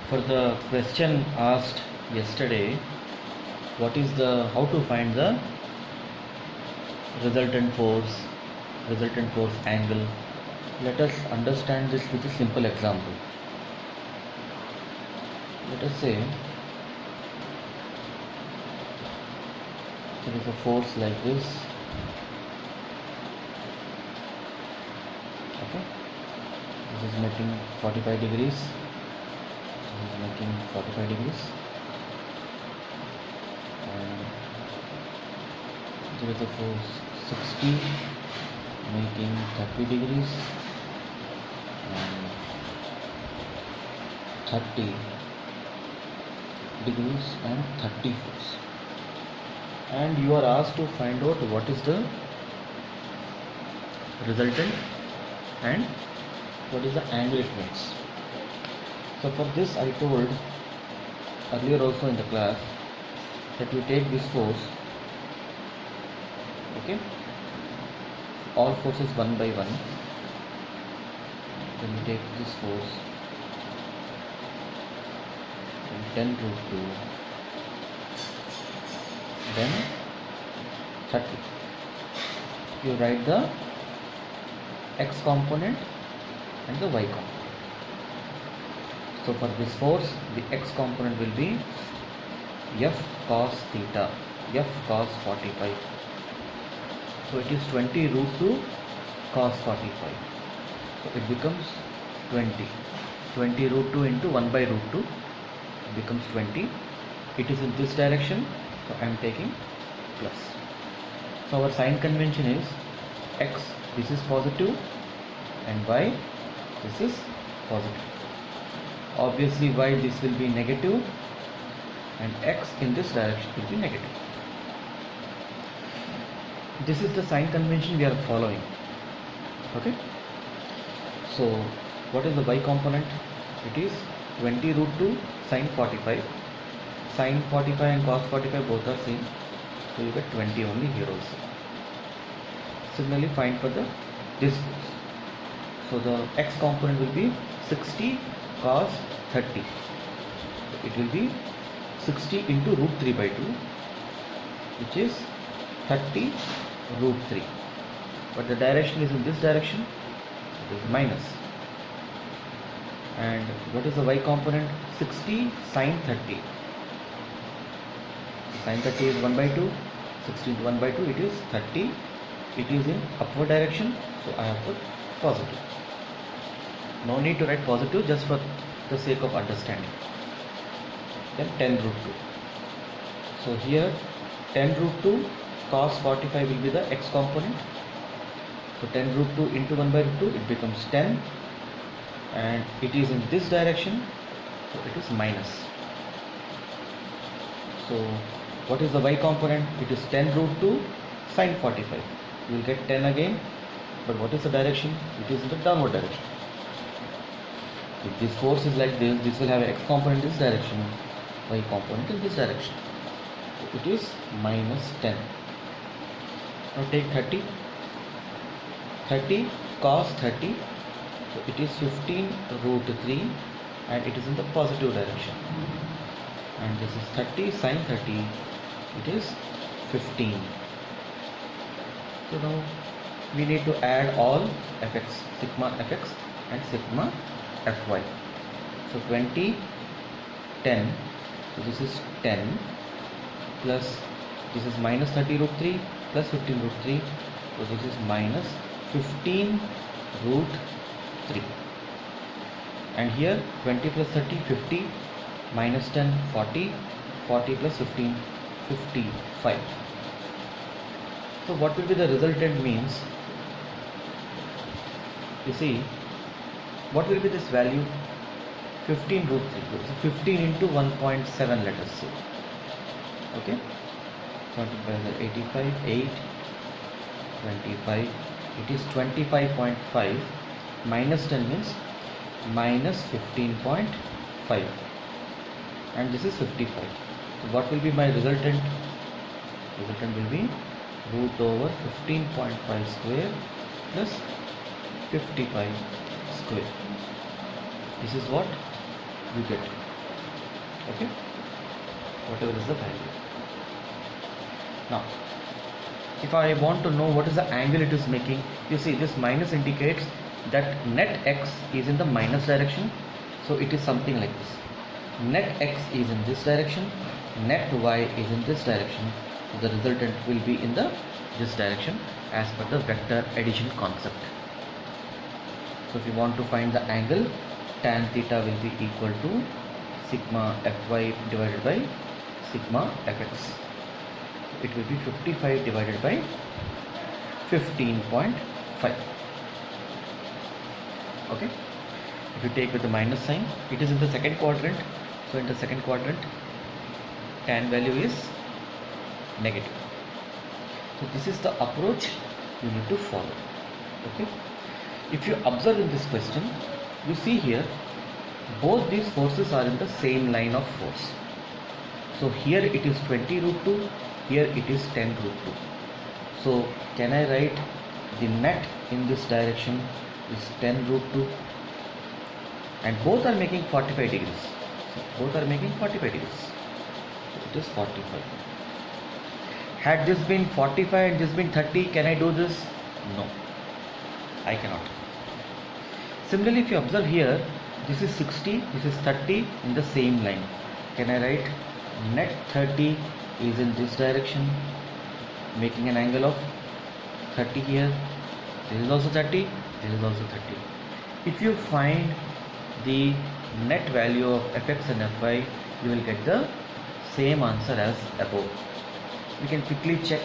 For the question asked yesterday, how to find the resultant force angle, let us understand this with a simple example. Let us say there is a force like this. Okay, this is making 45 degrees. This is making 45 degrees, and there is a force 60 making 30 degrees, and 30 degrees and 30 force, and you are asked to find out what is the resultant and what is the angle it makes. So for this I told earlier also in the class that you take this force, okay, all forces one by one, then you take this force and 10 root 2, then 30. You write the x component and the y component. So for this force, the x component will be F cos theta, F cos 45. So it is 20 root 2 cos 45. So it becomes 20. 20 root 2 into 1 by root 2 becomes 20. It is in this direction, so I am taking plus. So our sign convention is x, this is positive, and y, this is positive. Obviously y, this will be negative, and x in this direction will be negative. This is the sign convention we are following. Okay. So what is the y component? It is 20 root 2 sin 45. Sin 45 and cos 45 both are same, so you get 20 only here also. Similarly, find for this force. So the x component will be 60 cos 30. So it will be 60 into root 3 by 2, which is 30 root 3. But the direction is in this direction, it is minus. And what is the y component? 60 sin 30. Sin 30 is 1 by 2. 60 into 1 by 2, it is 30. It is in upward direction, so I have put positive. No need to write positive, just for the sake of understanding. Then 10 root 2. So here 10 root 2 cos 45 will be the x component. So 10 root 2 into 1 by root 2, it becomes 10, and it is in this direction, so it is minus. So what is the y component? It is 10 root 2 sin 45. You will get 10 again, but what is the direction? It is in the downward direction. If this force is like this will have x component in this direction, y component in this direction. So it is minus 10. Now take 30. 30 cos 30. So it is 15 root 3, and it is in the positive direction. And this is 30 sin 30. It is 15. So now we need to add all fx, sigma fx and sigma fy. So 20, 10. So this is 10 plus this is minus 30 root 3 plus 15 root 3. So this is minus 15 root 3. And here 20 plus 30, 50, minus 10, 40, 40 plus 15, 55. So what will be the resultant means? You see, what will be this value? 15 root 3. So 15 into 1.7, let us say. Okay. 85, 8, 25. It is 25.5. Minus 10 means minus 15.5. And this is 55. So what will be my resultant? Resultant will be root over 15.5 square plus 55 square. This is what you get. Okay, whatever is the value. Now if I want to know what is the angle it is making, you see this minus indicates that net x is in the minus direction, so it is something like this. Net x is in this direction, net y is in this direction, so the resultant will be in this direction as per the vector addition concept. So if you want to find the angle, tan theta will be equal to sigma fy divided by sigma fx. It will be 55 divided by 15.5. Okay, if you take with the minus sign, it is in the second quadrant, so in the second quadrant tan value is negative. So this is the approach you need to follow. Okay, if you observe in this question, you see here both these forces are in the same line of force. So here it is 20 root 2, here it is 10 root 2. So can I write the net in this direction is 10 root 2, and both are making 45 degrees. So both are making 45 degrees. So it is 45. Had this been 45 and this been 30, can I do this? No, I cannot. Similarly, if you observe here, this is 60, this is 30 in the same line. Can I write net 30 is in this direction, making an angle of 30 here. This is also 30, this is also 30. If you find the net value of fx and fy, you will get the same answer as above. We can quickly check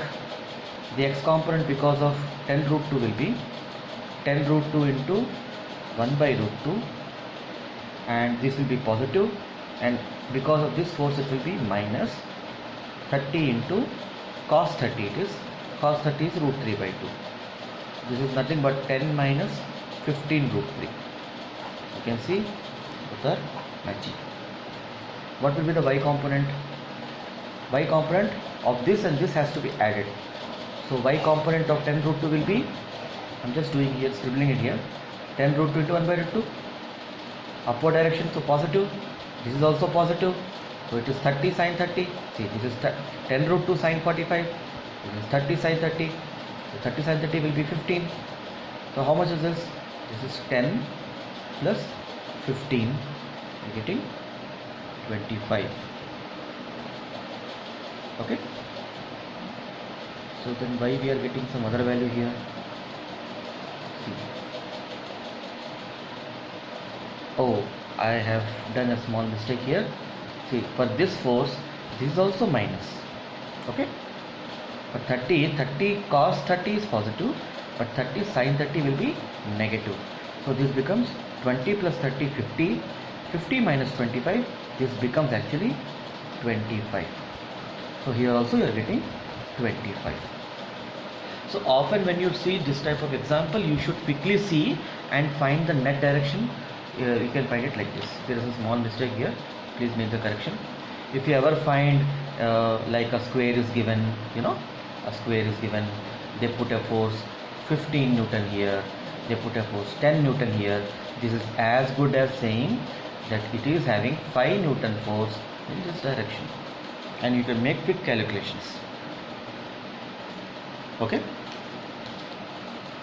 the x component. Because of 10 root 2 will be 10 root 2 into 1 by root 2, and this will be positive, and because of this force it will be minus 30 into cos 30. It is cos 30 is root 3 by 2. This is nothing but 10 minus 15 root 3. You can see both are matching. What will be the y component? Y component of this and this has to be added. So y component of 10 root 2 will be, I'm just doing here, scribbling it here, 10 root 2 into 1 by root 2. Upward direction, so positive. This is also positive. So it is 30 sin 30. See, this is 10 root 2 sin 45. This is 30 sin 30. So 30 sin 30 will be 15. So how much is this? This is 10 plus 15. We're getting 25. Okay. So then why we are getting some other value here? See. Oh, I have done a small mistake here. See, for this force, this is also minus. Okay. For 30 cos 30 is positive, but 30 sin 30 will be negative. So this becomes 20 plus 30, 50. 50 minus 25, this becomes actually 25. So here also you are getting 25. So often when you see this type of example, you should quickly see and find the net direction. You can find it like this. There is a small mistake here, please make the correction. If you ever find like a square is given, a square is given, they put a force 15 Newton here, they put a force 10 Newton here, this is as good as saying that it is having 5 Newton force in this direction, and you can make quick calculations. Okay,